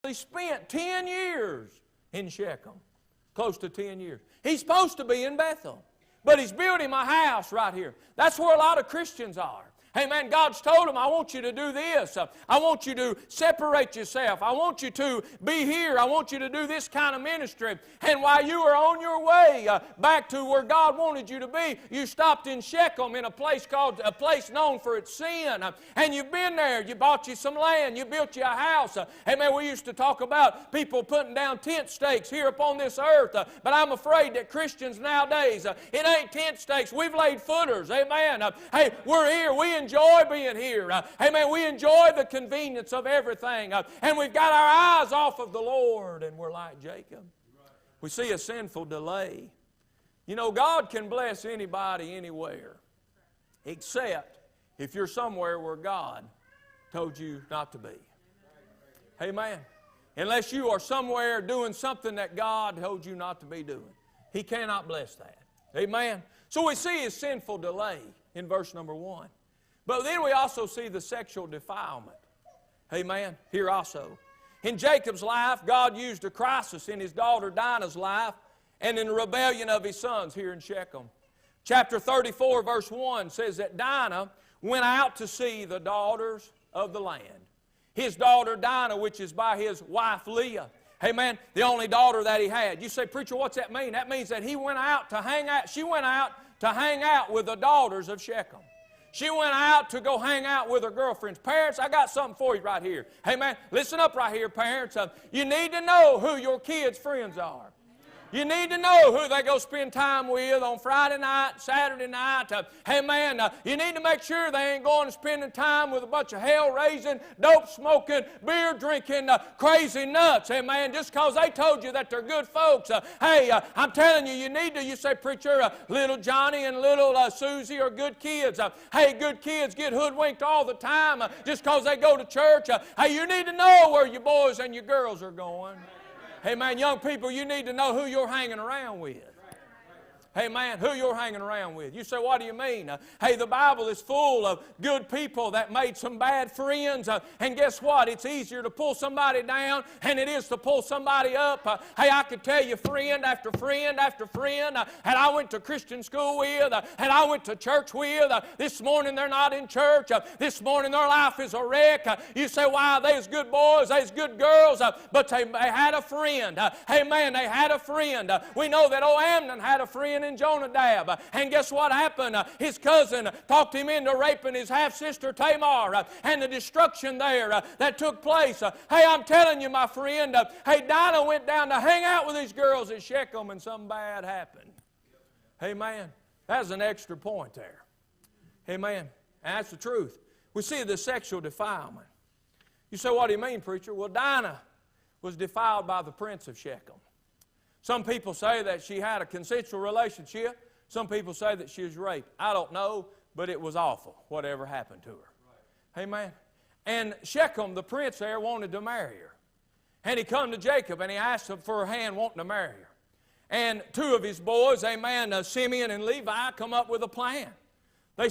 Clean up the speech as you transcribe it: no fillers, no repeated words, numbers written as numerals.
He spent 10 years in Shechem. Close to 10 years. He's supposed to be in Bethel. But he's built him a house right here. That's where a lot of Christians are. Hey man, God's told him, I want you to do this. I want you to separate yourself. I want you to be here. I want you to do this kind of ministry. And while you were on your way back to where God wanted you to be, you stopped in Shechem in a place known for its sin. And you've been there. You bought you some land. You built you a house. Hey man, we used to talk about people putting down tent stakes here upon this earth. But I'm afraid that Christians nowadays, it ain't tent stakes. We've laid footers. Amen. Hey, we're here. We enjoy being here. Amen. We enjoy the convenience of everything. And we've got our eyes off of the Lord, and we're like Jacob. We see a sinful delay. You know, God can bless anybody anywhere, except if you're somewhere where God told you not to be. Amen. Unless you are somewhere doing something that God told you not to be doing. He cannot bless that. Amen. So we see a sinful delay in verse number 1. But then we also see the sexual defilement. Amen. Here also. In Jacob's life, God used a crisis in his daughter Dinah's life and in the rebellion of his sons here in Shechem. Chapter 34, verse 1 says that Dinah went out to see the daughters of the land. His daughter Dinah, which is by his wife Leah. Amen. The only daughter that he had. You say, preacher, what's that mean? That means that he went out to hang out. She went out to hang out with the daughters of Shechem. She went out to go hang out with her girlfriends. Parents, I got something for you right here. Hey, man, listen up right here, parents. You need to know who your kids' friends are. You need to know who they go spend time with on Friday night, Saturday night. Hey, man, you need to make sure they ain't going and spending time with a bunch of hell-raising, dope-smoking, beer-drinking, crazy nuts. Hey, man, just because they told you that they're good folks. Hey, I'm telling you, you need to, you say, preacher, little Johnny and little Susie are good kids. Hey, good kids get hoodwinked all the time just because they go to church. Hey, you need to know where your boys and your girls are going. Hey, man, young people, you need to know who you're hanging around with. Hey, man, who you're hanging around with. You say, what do you mean? Hey, the Bible is full of good people that made some bad friends. And guess what? It's easier to pull somebody down than it is to pull somebody up. Hey, I could tell you friend after friend after friend that I went to Christian school with and I went to church with. This morning they're not in church. This morning their life is a wreck. You say, why? They's good boys, they's good girls, but they had a friend. Hey, man, they had a friend. We know that Amnon had a friend in Jonadab. And guess what happened? His cousin talked him into raping his half-sister Tamar, and the destruction there that took place. Hey, I'm telling you, my friend, hey, Dinah went down to hang out with these girls at Shechem and something bad happened. Hey, man, that's an extra point there. Hey, man, and that's the truth. We see the sexual defilement. You say, what do you mean, preacher? Well, Dinah was defiled by the prince of Shechem. Some people say that she had a consensual relationship. Some people say that she was raped. I don't know, but it was awful, whatever happened to her. Right. Amen. And Shechem, the prince there, wanted to marry her. And he come to Jacob and he asked him for her hand, wanting to marry her. And two of his boys, amen, Simeon and Levi, come up with a plan.